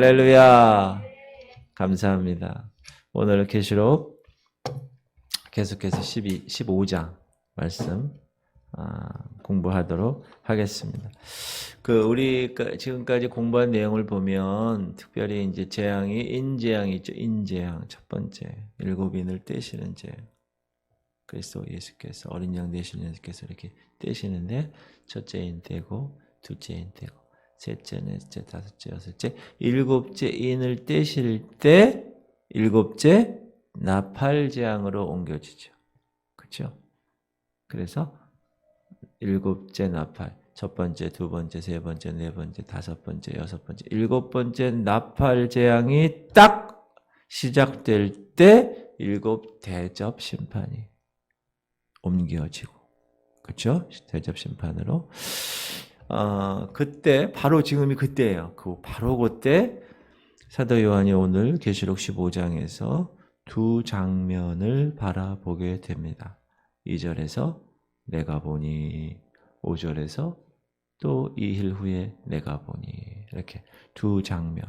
할렐루야. 감사합니다. 오늘 계시록 계속해서 15장 말씀 공부하도록 하겠습니다. 우리 지금까지 공부한 내용을 보면 특별히 이제 재앙이 인재앙이 있죠. 인재앙 첫 번째 일곱인을 떼시는 재. 그리스도 예수께서 어린 양 되신 예수께서 이렇게 떼시는데 첫째 인 떼고 둘째 인 떼고 셋째, 넷째, 다섯째, 여섯째, 일곱째 인을 떼실 때 일곱째 나팔재앙으로 옮겨지죠. 그렇죠? 그래서 일곱째 나팔, 첫 번째, 두 번째, 세 번째, 네 번째, 다섯 번째, 여섯 번째, 일곱 번째 나팔재앙이 딱 시작될 때 일곱 대접 심판이 옮겨지고, 그렇죠? 대접 심판으로. 그때 바로 지금이 그때예요. 바로 그때 사도 요한이 오늘 계시록 15장에서 두 장면을 바라보게 됩니다. 2절에서 내가 보니, 5절에서 또 2일 후에 내가 보니, 이렇게 두 장면.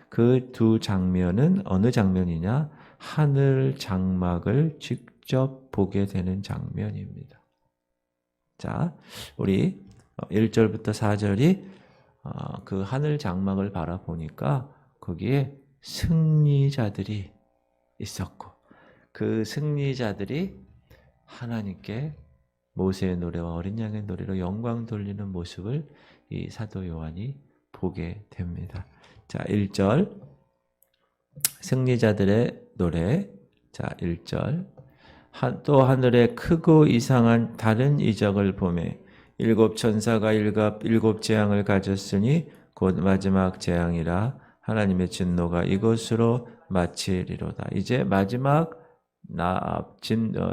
그 두 장면은 어느 장면이냐? 하늘 장막을 직접 보게 되는 장면입니다. 자, 우리 1절부터 4절이 그 하늘 장막을 바라보니까 거기에 승리자들이 있었고, 그 승리자들이 하나님께 모세의 노래와 어린 양의 노래로 영광 돌리는 모습을 이 사도 요한이 보게 됩니다. 자, 1절 승리자들의 노래. 자, 1절 또 하늘에 크고 이상한 다른 이적을 보매 일곱 천사가 일곱 재앙을 가졌으니 곧 마지막 재앙이라 하나님의 진노가 이것으로 마치리로다. 이제 마지막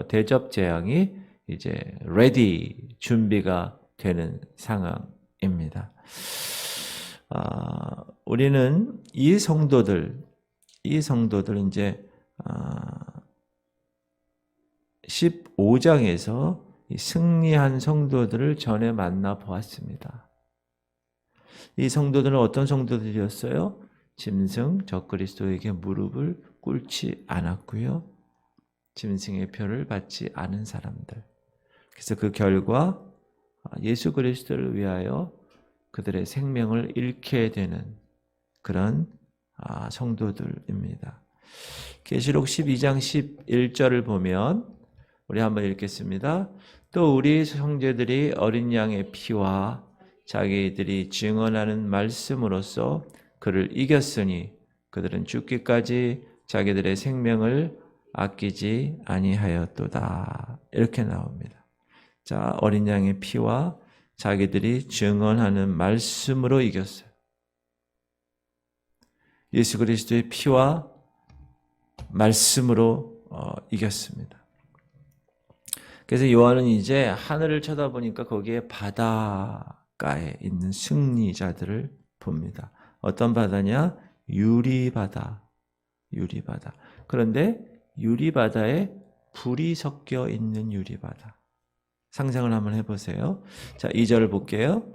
대접 재앙이 이제 ready 준비가 되는 상황입니다. 우리는 이 성도들 이제 15장에서 승리한 성도들을 전에 만나 보았습니다. 이 성도들은 어떤 성도들이었어요? 짐승 적그리스도에게 무릎을 꿇지 않았고요. 짐승의 표를 받지 않은 사람들. 그래서 그 결과 예수 그리스도를 위하여 그들의 생명을 잃게 되는 그런 성도들입니다. 계시록 12장 11절을 보면 우리 한번 읽겠습니다. 또 우리 형제들이 어린 양의 피와 자기들이 증언하는 말씀으로써 그를 이겼으니 그들은 죽기까지 자기들의 생명을 아끼지 아니하였도다. 이렇게 나옵니다. 자, 어린 양의 피와 자기들이 증언하는 말씀으로 이겼어요. 예수 그리스도의 피와 말씀으로 이겼습니다. 그래서 요한은 이제 하늘을 쳐다보니까 거기에 바닷가에 있는 승리자들을 봅니다. 어떤 바다냐? 유리바다. 그런데 유리바다에 불이 섞여 있는 유리바다. 상상을 한번 해보세요. 자, 2절을 볼게요.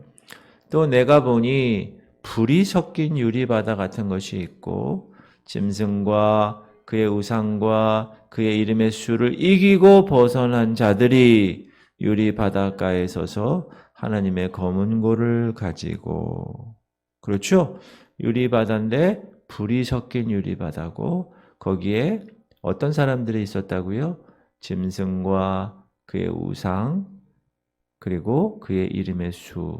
또 내가 보니 불이 섞인 유리바다 같은 것이 있고 짐승과 그의 우상과 그의 이름의 수를 이기고 벗어난 자들이 유리 바닷가에 서서 하나님의 검은 고를 가지고, 그렇죠? 유리 바다인데 불이 섞인 유리 바다고 거기에 어떤 사람들이 있었다고요? 짐승과 그의 우상 그리고 그의 이름의 수,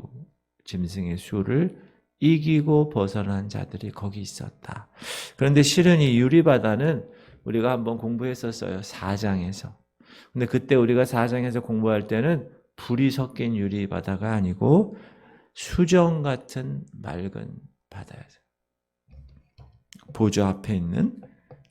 짐승의 수를 이기고 벗어난 자들이 거기 있었다. 그런데 실은 이 유리바다는 우리가 한번 공부했었어요. 4장에서. 근데 그때 우리가 4장에서 공부할 때는 불이 섞인 유리바다가 아니고 수정 같은 맑은 바다였어요. 보좌 앞에 있는,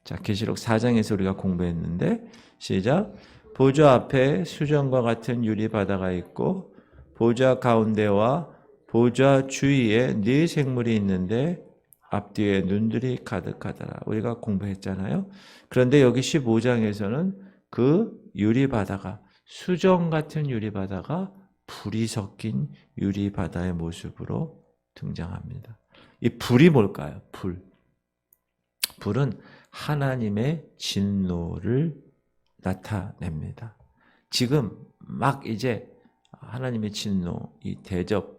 자, 계시록 4장에서 우리가 공부했는데, 시작. 보좌 앞에 수정과 같은 유리바다가 있고 보좌 가운데와 보좌 주위에 네 생물이 있는데 앞뒤에 눈들이 가득하더라. 우리가 공부했잖아요. 그런데 여기 15장에서는 그 유리바다가, 수정 같은 유리바다가 불이 섞인 유리바다의 모습으로 등장합니다. 이 불이 뭘까요? 불은 하나님의 진노를 나타냅니다. 지금 막 이제 하나님의 진노, 이 대접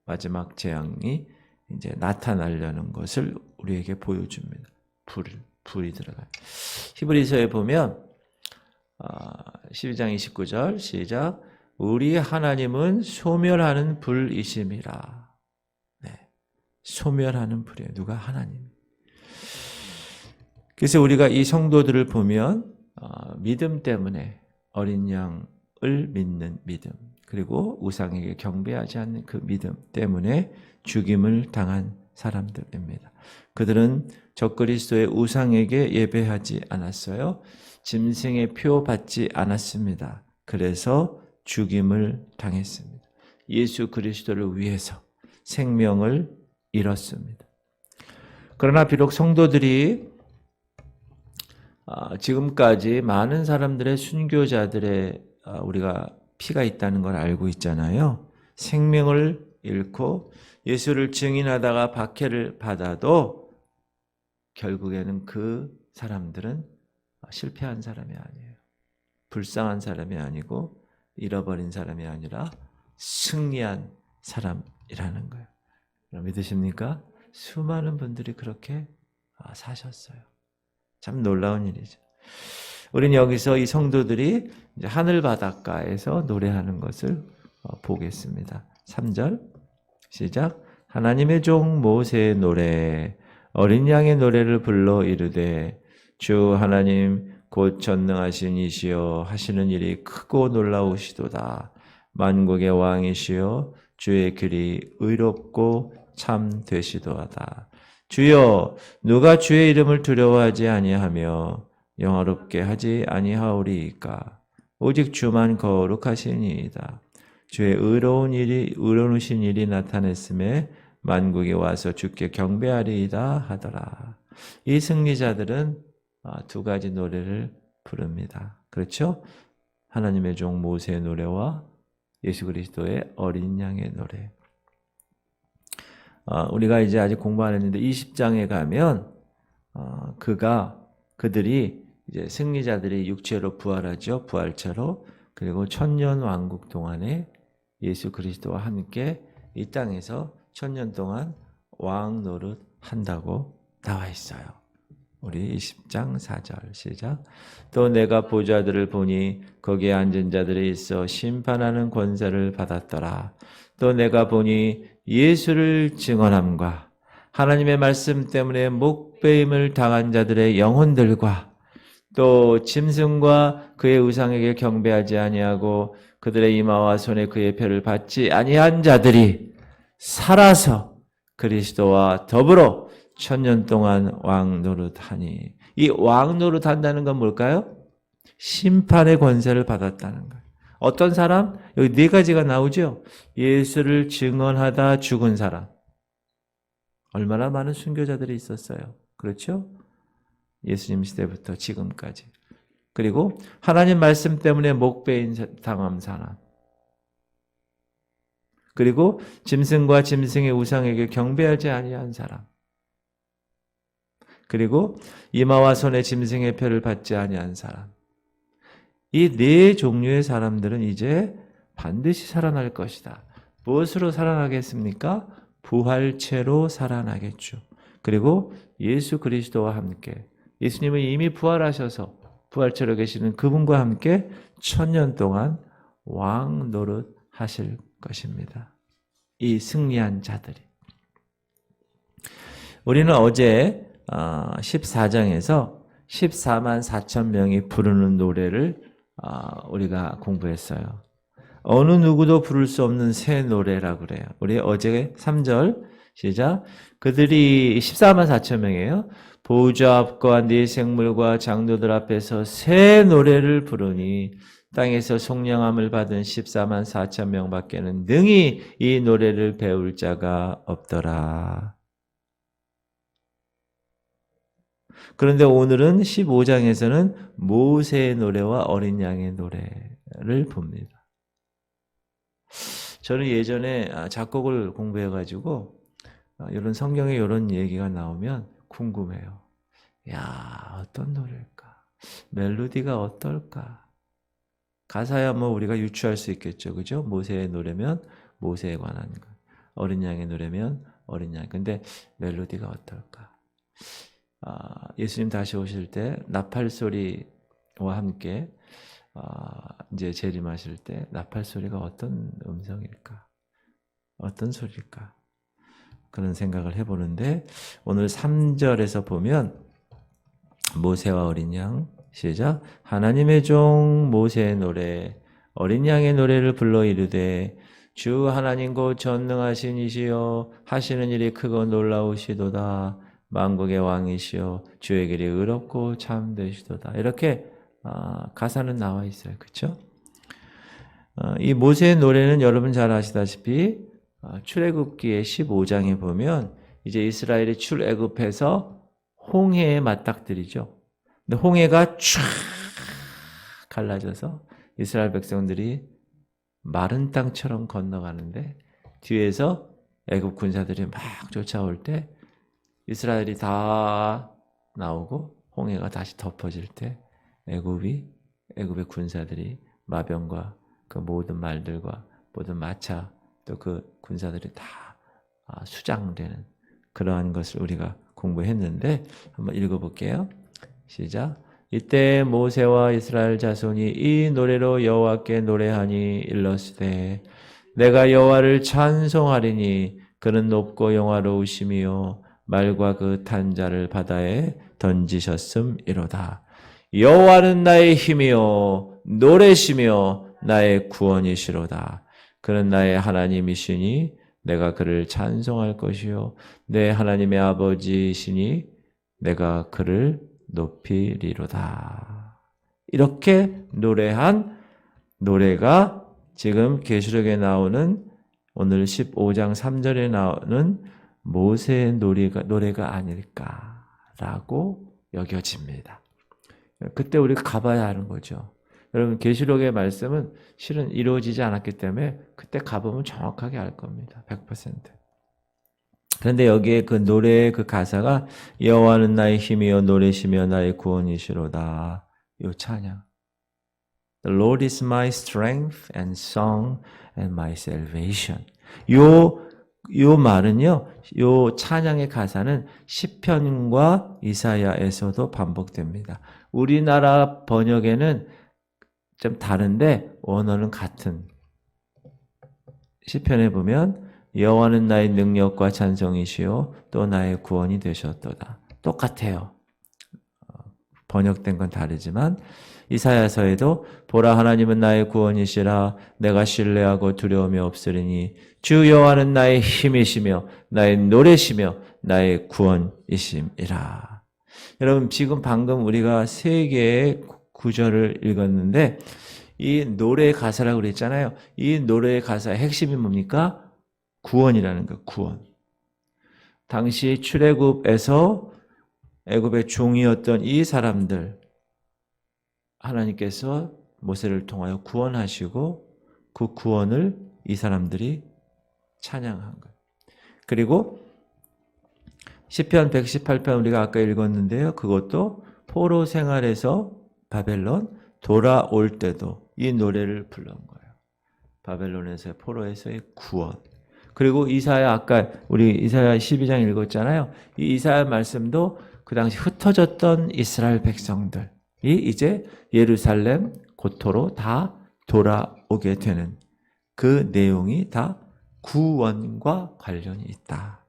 마지막 재앙이 이제 나타나려는 것을 우리에게 보여줍니다. 불이 들어가요. 히브리서에 보면 12장 29절 시작. 우리 하나님은 소멸하는 불이심이라. 네, 소멸하는 불이에요. 누가? 하나님. 그래서 우리가 이 성도들을 보면 믿음 때문에 어린 양을 믿는 믿음, 그리고 우상에게 경배하지 않는 그 믿음 때문에 죽임을 당한 사람들입니다. 그들은 적그리스도의 우상에게 예배하지 않았어요. 짐승의 표 받지 않았습니다. 그래서 죽임을 당했습니다. 예수 그리스도를 위해서 생명을 잃었습니다. 그러나 비록 성도들이 지금까지 많은 사람들의 순교자들의 우리가 피가 있다는 걸 알고 있잖아요. 생명을 잃고 예수를 증인하다가 박해를 받아도 결국에는 그 사람들은 실패한 사람이 아니에요. 불쌍한 사람이 아니고 잃어버린 사람이 아니라 승리한 사람이라는 거예요. 믿으십니까? 수많은 분들이 그렇게 사셨어요. 참 놀라운 일이죠. 우리는 여기서 이 성도들이 이제 하늘 바닷가에서 노래하는 것을 보겠습니다. 3절 시작. 하나님의 종 모세의 노래, 어린 양의 노래를 불러 이르되 주 하나님 곧 전능하신 이시여 하시는 일이 크고 놀라우시도다. 만국의 왕이시여 주의 길이 의롭고 참 되시도하다. 주여 누가 주의 이름을 두려워하지 아니하며 영화롭게 하지 아니하오리이까. 오직 주만 거룩하시니이다. 주의 의로우신 일이 나타냈음에 만국이 와서 주께 경배하리이다 하더라. 이 승리자들은 두 가지 노래를 부릅니다. 그렇죠? 하나님의 종 모세의 노래와 예수 그리스도의 어린 양의 노래. 우리가 이제 아직 공부 안 했는데 20장에 가면 그들이 이제 승리자들이 육체로 부활하죠. 부활체로. 그리고 천년 왕국 동안에 예수 그리스도와 함께 이 땅에서 천년 동안 왕 노릇 한다고 나와 있어요. 우리 20장 4절 시작. 또 내가 보좌들을 보니 거기에 앉은 자들이 있어 심판하는 권세를 받았더라. 또 내가 보니 예수를 증언함과 하나님의 말씀 때문에 목배임을 당한 자들의 영혼들과 또 짐승과 그의 우상에게 경배하지 아니하고 그들의 이마와 손에 그의 표를 받지 아니한 자들이 살아서 그리스도와 더불어 천년 동안 왕 노릇하니. 이 왕 노릇한다는 건 뭘까요? 심판의 권세를 받았다는 거예요. 어떤 사람? 여기 네 가지가 나오죠. 예수를 증언하다 죽은 사람. 얼마나 많은 순교자들이 있었어요. 그렇죠? 예수님 시대부터 지금까지. 그리고 하나님 말씀 때문에 목배인 당한 사람. 그리고 짐승과 짐승의 우상에게 경배하지 아니한 사람. 그리고 이마와 손에 짐승의 표를 받지 아니한 사람. 이 네 종류의 사람들은 이제 반드시 살아날 것이다. 무엇으로 살아나겠습니까? 부활체로 살아나겠죠. 그리고 예수 그리스도와 함께, 예수님은 이미 부활하셔서 부활체로 계시는 그분과 함께 천년 동안 왕 노릇 하실 것입니다. 이 승리한 자들이. 우리는 어제 14장에서 14만 4천 명이 부르는 노래를 우리가 공부했어요. 어느 누구도 부를 수 없는 새 노래라고 그래요. 우리 어제 3절 시작. 그들이 14만 4천 명이에요. 보좌 앞과 네 생물과 장로들 앞에서 새 노래를 부르니 땅에서 속량함을 받은 14만 4천 명밖에는 능히 이 노래를 배울 자가 없더라. 그런데 오늘은 15장에서는 모세의 노래와 어린 양의 노래를 봅니다. 저는 예전에 작곡을 공부해가지고 이런 성경에 이런 얘기가 나오면 궁금해요. 야, 어떤 노래일까? 멜로디가 어떨까? 가사야 뭐 우리가 유추할 수 있겠죠. 그죠? 모세의 노래면 모세에 관한 것. 어린 양의 노래면 어린 양. 근데 멜로디가 어떨까? 예수님 다시 오실 때 나팔 소리와 함께 이제 재림하실 때 나팔 소리가 어떤 음성일까? 어떤 소리일까? 그런 생각을 해보는데 오늘 3절에서 보면 모세와 어린 양 시작 하나님의 종 모세의 노래 어린 양의 노래를 불러 이르되 주 하나님 곧 전능하신 이시여 하시는 일이 크고 놀라우시도다 만국의 왕이시여 주의 길이 의롭고 참되시도다 이렇게 가사는 나와 있어요. 그렇죠? 이 모세의 노래는 여러분 잘 아시다시피 출애굽기의 15장에 보면 이제 이스라엘이 출애굽해서 홍해에 맞닥뜨리죠. 근데 홍해가 쫙 갈라져서 이스라엘 백성들이 마른 땅처럼 건너가는데 뒤에서 애굽 군사들이 막 쫓아올 때 이스라엘이 다 나오고 홍해가 다시 덮어질 때 애굽의 군사들이 마병과 그 모든 말들과 모든 마차 또 그 군사들이 다 수장되는 그러한 것을 우리가 공부했는데 한번 읽어볼게요. 시작. 이때 모세와 이스라엘 자손이 이 노래로 여호와께 노래하니 일렀으되 내가 여호와를 찬송하리니 그는 높고 영화로우시며 말과 그 탄 자를 바다에 던지셨음이로다. 여호와는 나의 힘이요 노래시며 나의 구원이시로다. 그는 나의 하나님이시니 내가 그를 찬송할 것이요 내 하나님의 아버지시니 내가 그를 높이리로다. 이렇게 노래한 노래가 지금 계시록에 나오는 오늘 15장 3절에 나오는 모세의 노래가 아닐까라고 여겨집니다. 그때 우리가 가봐야 하는 거죠. 여러분 계시록의 말씀은 실은 이루어지지 않았기 때문에 그때 가보면 정확하게 알 겁니다. 100%. 그런데 여기에 그 노래의 그 가사가 여호와는 나의 힘이요 노래시며 나의 구원이시로다. 이 찬양. The Lord is my strength and song and my salvation. 요 말은요. 요 찬양의 가사는 시편과 이사야에서도 반복됩니다. 우리나라 번역에는 좀 다른데 원어는 같은. 시편에 보면 여호와는 나의 능력과 찬송이시요 또 나의 구원이 되셨도다. 똑같아요. 번역된 건 다르지만 이사야서에도 보라 하나님은 나의 구원이시라 내가 신뢰하고 두려움이 없으리니 주 여호와는 나의 힘이시며 나의 노래시며 나의 구원이심이라. 여러분 지금 방금 우리가 세 개의 구절을 읽었는데 이 노래의 가사라고 그랬잖아요. 이 노래의 가사의 핵심이 뭡니까? 구원이라는 거, 구원. 당시 출애굽에서 애굽의 종이었던 이 사람들 하나님께서 모세를 통하여 구원하시고 그 구원을 이 사람들이 찬양한 거예요. 그리고 시편 118편 우리가 아까 읽었는데요. 그것도 포로 생활에서 바벨론 돌아올 때도 이 노래를 불른 거예요. 바벨론에서의 포로에서의 구원. 그리고 이사야 아까 우리 이사야 12장 읽었잖아요. 이 이사야 말씀도 그 당시 흩어졌던 이스라엘 백성들이 이제 예루살렘 고토로 다 돌아오게 되는 그 내용이 다 구원과 관련이 있다.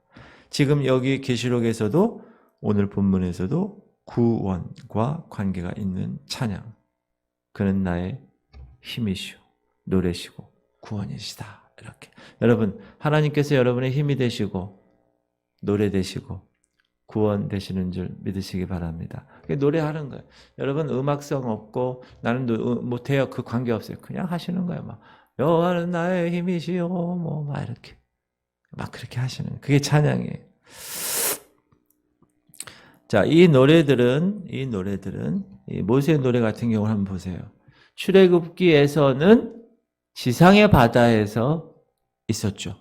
지금 여기 계시록에서도 오늘 본문에서도 구원과 관계가 있는 찬양. 그는 나의 힘이시오, 노래시고 구원이시다. 이렇게 여러분 하나님께서 여러분의 힘이 되시고 노래 되시고 구원 되시는 줄 믿으시기 바랍니다. 노래하는 거예요. 여러분 음악성 없고 나는 못해요. 그 관계 없어요. 그냥 하시는 거예요. 막 여호와는 나의 힘이시오, 뭐 막 이렇게 막 그렇게 하시는 거예요. 그게 찬양이에요. 자, 이 노래들은 이 모세의 노래 같은 경우를 한번 보세요. 출애굽기에서는 지상의 바다에서 있었죠.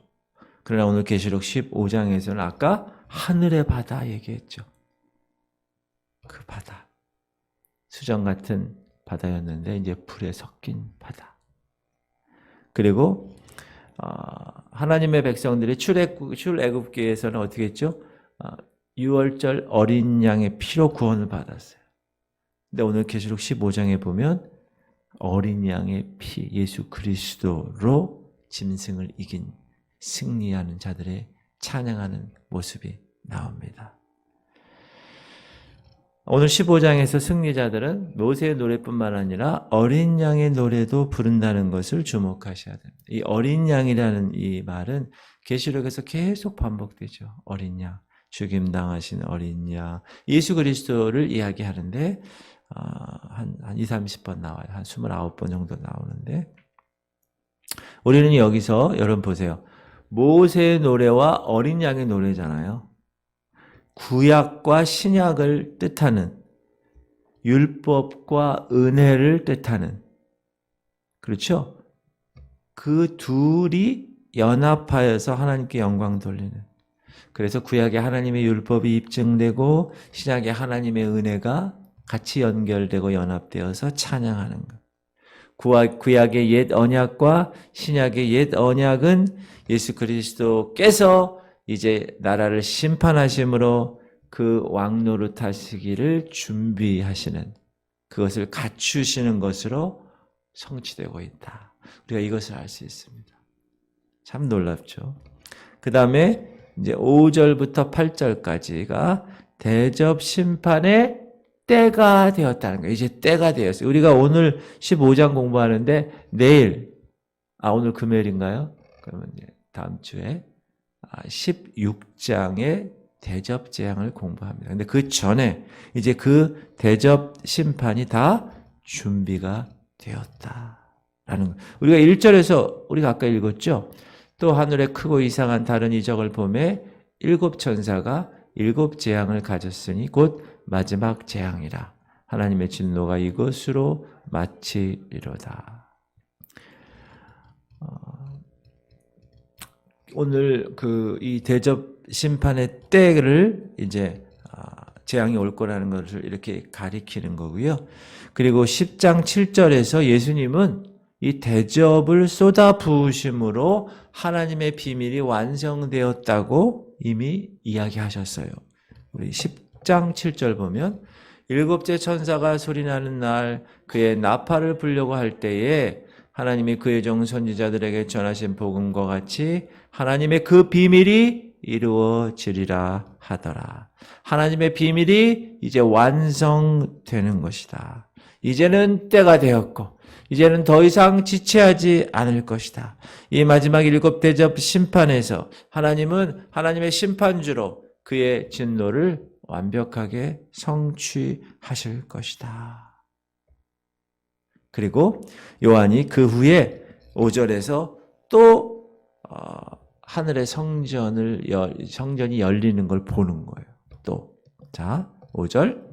그러나 오늘 계시록 15장에서는 아까 하늘의 바다 얘기했죠. 그 바다. 수정 같은 바다였는데 이제 불에 섞인 바다. 그리고 하나님의 백성들이 출애굽기에서는 어떻게 했죠? 6월절 어린 양의 피로 구원을 받았어요. 근데 오늘 계시록 15장에 보면 어린 양의 피, 예수 그리스도로 짐승을 이긴 승리하는 자들의 찬양하는 모습이 나옵니다. 오늘 15장에서 승리자들은 모세의 노래뿐만 아니라 어린 양의 노래도 부른다는 것을 주목하셔야 됩니다. 이 어린 양이라는 이 말은 계시록에서 계속 반복되죠. 어린 양, 죽임당하신 어린 양, 예수 그리스도를 이야기하는데 한 20-30번 나와요. 한 29번 정도 나오는데 우리는 여기서 여러분 보세요. 모세의 노래와 어린 양의 노래잖아요. 구약과 신약을 뜻하는, 율법과 은혜를 뜻하는, 그렇죠? 그 둘이 연합하여서 하나님께 영광 돌리는. 그래서 구약에 하나님의 율법이 입증되고 신약에 하나님의 은혜가 같이 연결되고 연합되어서 찬양하는 것. 구약의 옛 언약과 신약의 옛 언약은 예수 그리스도께서 이제 나라를 심판하심으로 그 왕노릇 하시기를 준비하시는, 그것을 갖추시는 것으로 성취되고 있다. 우리가 이것을 알 수 있습니다. 참 놀랍죠. 그 다음에 이제 5절부터 8절까지가 대접 심판의 때가 되었다는 거예요. 이제 때가 되었어요. 우리가 오늘 15장 공부하는데 내일, 오늘 금요일인가요? 그러면 이제 다음 주에 16장의 대접 재앙을 공부합니다. 근데 그 전에 이제 그 대접 심판이 다 준비가 되었다라는 거. 우리가 1절에서 우리가 아까 읽었죠? 또 하늘에 크고 이상한 다른 이적을 보매 7 천사가 7 재앙을 가졌으니 곧 마지막 재앙이라. 하나님의 진노가 이것으로 마치리로다. 오늘 이 대접 심판의 때를 이제 재앙이 올 거라는 것을 이렇게 가리키는 거고요. 그리고 10장 7절에서 예수님은 이 대접을 쏟아 부으심으로 하나님의 비밀이 완성되었다고 이미 이야기하셨어요. 우리 10장 7절 보면 7째 천사가 소리나는 날 그의 나팔을 불려고 할 때에 하나님이 그의 종 선지자들에게 전하신 복음과 같이 하나님의 그 비밀이 이루어지리라 하더라. 하나님의 비밀이 이제 완성되는 것이다. 이제는 때가 되었고 이제는 더 이상 지체하지 않을 것이다. 이 마지막 7 대접 심판에서 하나님은 하나님의 심판주로 그의 진노를 완벽하게 성취하실 것이다. 그리고 요한이 그 후에 5절에서 또 하늘의 성전이 열리는 걸 보는 거예요. 또, 자, 5절.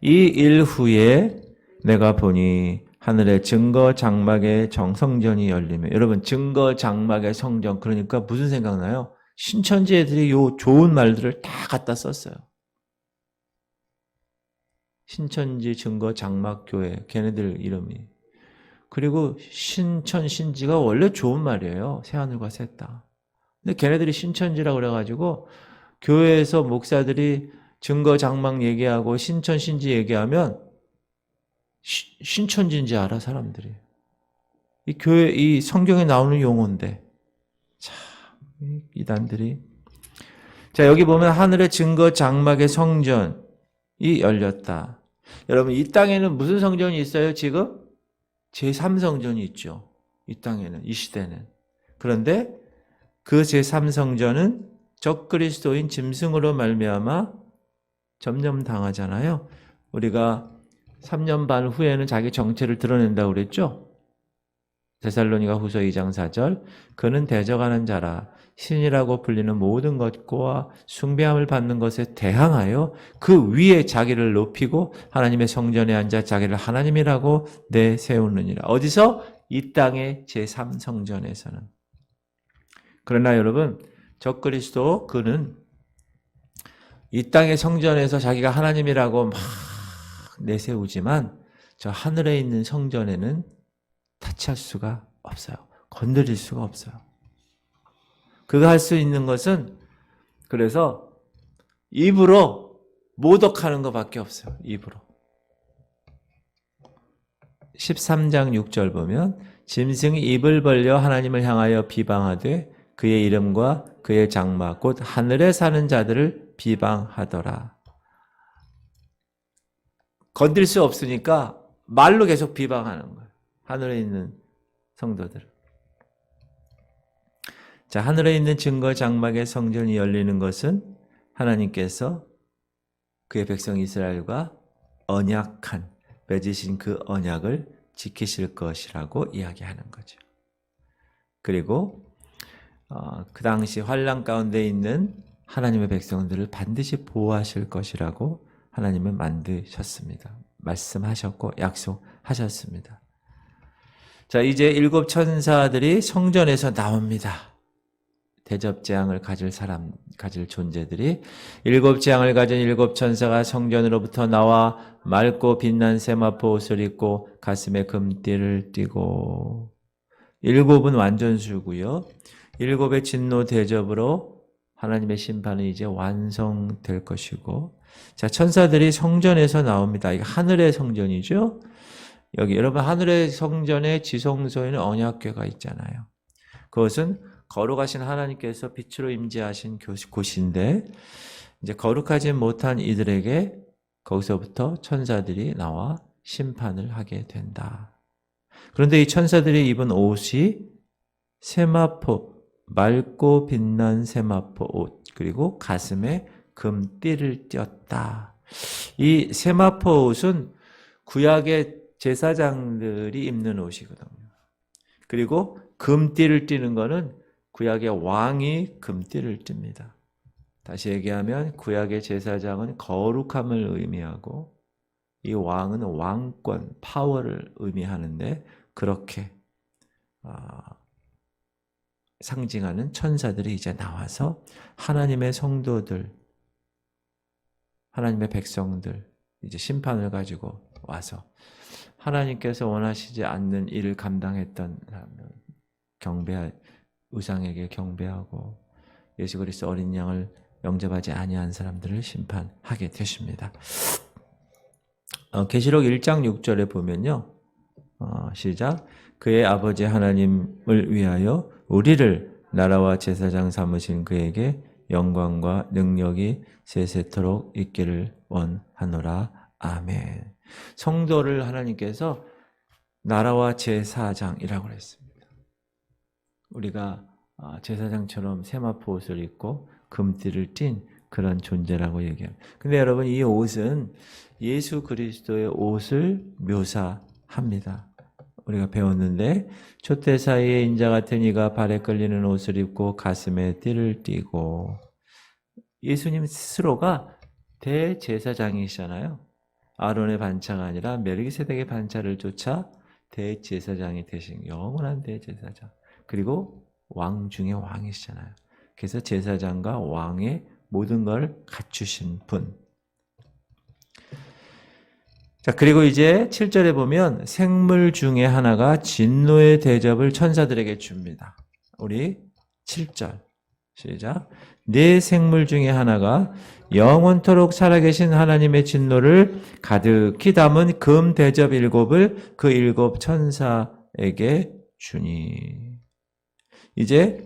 이 일 후에 내가 보니 하늘의 증거 장막의 성전이 열리며, 여러분 증거 장막의 성전, 그러니까 무슨 생각나요? 신천지 애들이 요 좋은 말들을 다 갖다 썼어요. 신천지 증거 장막 교회, 걔네들 이름이. 그리고 신천신지가 원래 좋은 말이에요. 새하늘과 새 땅. 근데 걔네들이 신천지라고 그래가지고 교회에서 목사들이 증거 장막 얘기하고 신천신지 얘기하면 신천지인지 알아, 사람들이. 이 교회, 이 성경에 나오는 용어인데. 참, 이단들이. 자, 여기 보면 하늘의 증거 장막의 성전이 열렸다. 여러분, 이 땅에는 무슨 성전이 있어요, 지금? 제3성전이 있죠. 이 땅에는, 이 시대는. 그런데 그 제3성전은 적그리스도인 짐승으로 말미암아 점령 당하잖아요. 우리가 3년 반 후에는 자기 정체를 드러낸다고 그랬죠? 데살로니가 후서 2장 4절. 그는 대적하는 자라 신이라고 불리는 모든 것과 숭배함을 받는 것에 대항하여 그 위에 자기를 높이고 하나님의 성전에 앉아 자기를 하나님이라고 내세우느니라. 어디서? 이 땅의 제3성전에서는. 그러나 여러분, 적그리스도 그는 이 땅의 성전에서 자기가 하나님이라고 막 내세우지만 저 하늘에 있는 성전에는 타치할 수가 없어요. 건드릴 수가 없어요. 그가 할 수 있는 것은 그래서 입으로 모독하는 것밖에 없어요. 입으로. 13장 6절 보면 짐승이 입을 벌려 하나님을 향하여 비방하되 그의 이름과 그의 장막 곧 하늘에 사는 자들을 비방하더라. 건들 수 없으니까 말로 계속 비방하는 거예요. 하늘에 있는 성도들을. 자, 하늘에 있는 증거 장막의 성전이 열리는 것은 하나님께서 그의 백성 이스라엘과 언약한 맺으신 그 언약을 지키실 것이라고 이야기하는 거죠. 그리고 그 당시 환난 가운데 있는 하나님의 백성들을 반드시 보호하실 것이라고 하나님은 만드셨습니다. 말씀하셨고 약속하셨습니다. 자, 이제 7 천사들이 성전에서 나옵니다. 대접재앙을 가질 존재들이 7 재앙을 가진 7 천사가 성전으로부터 나와 맑고 빛난 세마포 옷을 입고 가슴에 금띠를 띠고 7은 완전수고요. 7의 진노 대접으로 하나님의 심판은 이제 완성될 것이고, 자, 천사들이 성전에서 나옵니다. 이게 하늘의 성전이죠. 여기 여러분 하늘의 성전의 지성소에는 언약궤가 있잖아요. 그것은 거룩하신 하나님께서 빛으로 임재하신 곳인데 이제 거룩하지 못한 이들에게 거기서부터 천사들이 나와 심판을 하게 된다. 그런데 이 천사들이 입은 옷이 세마포, 맑고 빛난 세마포 옷, 그리고 가슴에 금띠를 띄었다. 이 세마포 옷은 구약의 제사장들이 입는 옷이거든요. 그리고 금띠를 띠는 거는 구약의 왕이 금띠를 띱니다. 다시 얘기하면 구약의 제사장은 거룩함을 의미하고 이 왕은 왕권, 파워를 의미하는데 그렇게 상징하는 천사들이 이제 나와서 하나님의 성도들, 하나님의 백성들 이제 심판을 가지고 와서 하나님께서 원하시지 않는 일을 감당했던 우상에게 경배하고 예수 그리스도 어린 양을 영접하지 아니한 사람들을 심판하게 되십니다. 계시록 1장 6절에 보면요. 시작. 그의 아버지 하나님을 위하여 우리를 나라와 제사장 삼으신 그에게 영광과 능력이 세세토록 있기를 원하노라. 아멘. 성도를 하나님께서 나라와 제사장이라고 했습니다. 우리가 제사장처럼 세마포 옷을 입고 금띠를 띤 그런 존재라고 얘기해요. 근데 여러분 이 옷은 예수 그리스도의 옷을 묘사합니다. 우리가 배웠는데 촛대 사이에 인자 같은 이가 발에 끌리는 옷을 입고 가슴에 띠를 띠고 예수님 스스로가 대제사장이시잖아요. 아론의 반차가 아니라 멜기세덱의 반차를 쫓아 대제사장이 되신 영원한 대제사장. 그리고 왕 중에 왕이시잖아요. 그래서 제사장과 왕의 모든 걸 갖추신 분. 자, 그리고 이제 7절에 보면 생물 중에 하나가 진노의 대접을 천사들에게 줍니다. 우리 7절 시작. 네 생물 중에 하나가 영원토록 살아계신 하나님의 진노를 가득히 담은 금 대접 7을 그 7 천사에게 주니. 이제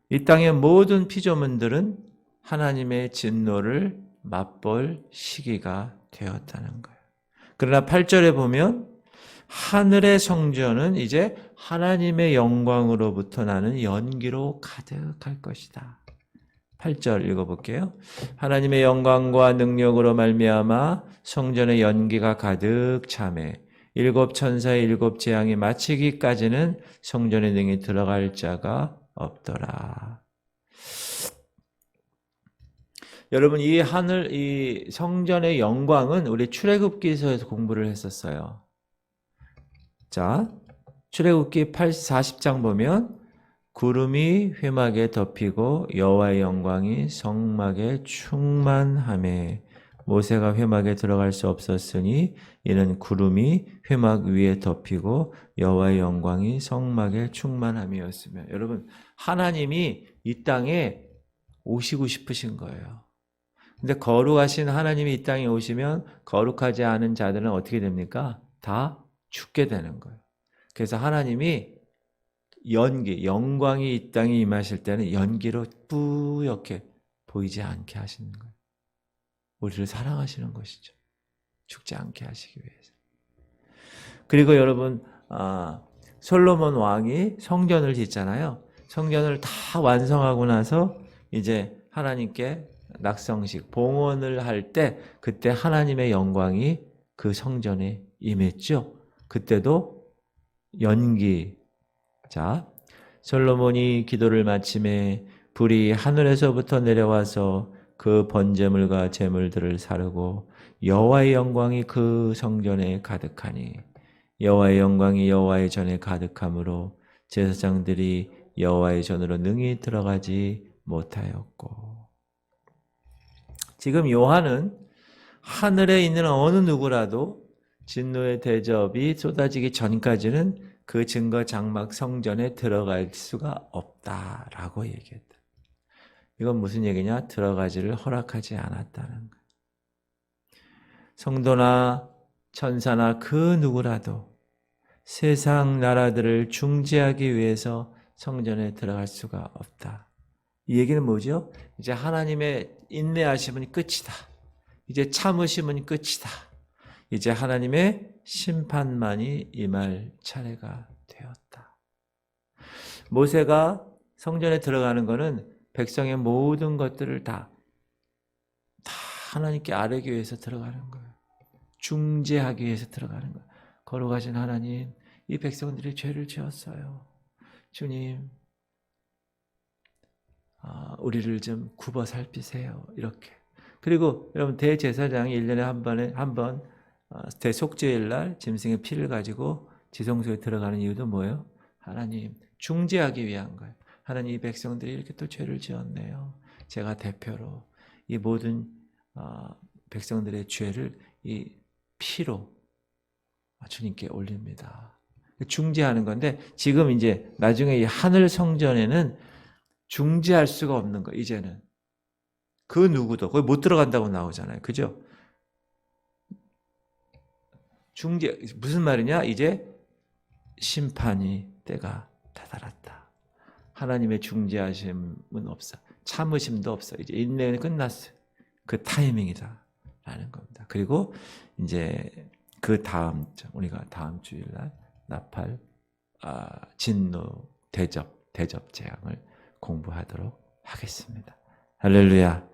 이 땅의 모든 피조물들은 하나님의 진노를 맛볼 시기가 되었다는 거예요. 그러나 8절에 보면 하늘의 성전은 이제 하나님의 영광으로부터 나는 연기로 가득할 것이다. 8절 읽어볼게요. 하나님의 영광과 능력으로 말미암아 성전의 연기가 가득 차매 7 천사의 7 재앙이 마치기까지는 성전에 능히 들어갈 자가 없더라. 여러분 이 성전의 영광은 우리 출애굽기서에서 공부를 했었어요. 자, 출애굽기 40장 보면 구름이 회막에 덮이고 여호와의 영광이 성막에 충만하매 모세가 회막에 들어갈 수 없었으니 이는 구름이 회막 위에 덮이고 여호와의 영광이 성막에 충만함이었으며. 여러분, 하나님이 이 땅에 오시고 싶으신 거예요. 근데 거룩하신 하나님이 이 땅에 오시면 거룩하지 않은 자들은 어떻게 됩니까? 다 죽게 되는 거예요. 그래서 하나님이 영광이 이 땅에 임하실 때는 연기로 뿌옇게 보이지 않게 하시는 거예요. 우리를 사랑하시는 것이죠. 죽지 않게 하시기 위해서. 그리고 여러분, 솔로몬 왕이 성전을 짓잖아요. 성전을 다 완성하고 나서 이제 하나님께 낙성식, 봉헌을 할 때 그때 하나님의 영광이 그 성전에 임했죠. 그때도 연기. 자, 솔로몬이 기도를 마침에 불이 하늘에서부터 내려와서 그 번제물과 제물들을 사르고 여호와의 영광이 그 성전에 가득하니 여호와의 영광이 여호와의 전에 가득함으로 제사장들이 여호와의 전으로 능히 들어가지 못하였고. 지금 요한은 하늘에 있는 어느 누구라도 진노의 대접이 쏟아지기 전까지는 그 증거 장막 성전에 들어갈 수가 없다라고 얘기했다. 이건 무슨 얘기냐? 들어가지를 허락하지 않았다는 거예요. 성도나 천사나 그 누구라도 세상 나라들을 중재하기 위해서 성전에 들어갈 수가 없다. 이 얘기는 뭐죠? 이제 하나님의 인내하심은 끝이다. 이제 참으심은 끝이다. 이제 하나님의 심판만이 임할 차례가 되었다. 모세가 성전에 들어가는 것은 백성의 모든 것들을 다 하나님께 아뢰기 위해서 들어가는 거예요. 중재하기 위해서 들어가는 거예요. 거룩하신 하나님, 이 백성들이 죄를 지었어요. 주님, 우리를 좀 굽어 살피세요. 이렇게. 그리고 여러분, 대제사장이 1년에 한 번 대속죄일 날 짐승의 피를 가지고 지성소에 들어가는 이유도 뭐예요? 하나님, 중재하기 위한 거예요. 하나님, 이 백성들이 이렇게 또 죄를 지었네요. 제가 대표로 이 모든 백성들의 죄를 이 피로 주님께 올립니다. 중재하는 건데, 지금 이제 나중에 이 하늘 성전에는 중재할 수가 없는 거예요. 이제는 그 누구도 거기 못 들어간다고 나오잖아요. 그죠? 중재, 무슨 말이냐? 이제 심판이 때가 다다랐다. 하나님의 중재하심은 없어. 참으심도 없어. 이제 인내는 끝났어요. 그 타이밍이다 라는 겁니다. 그리고 이제 그 다음 우리가 다음 주일날 나팔 진노 대접 재앙을 공부하도록 하겠습니다. 할렐루야.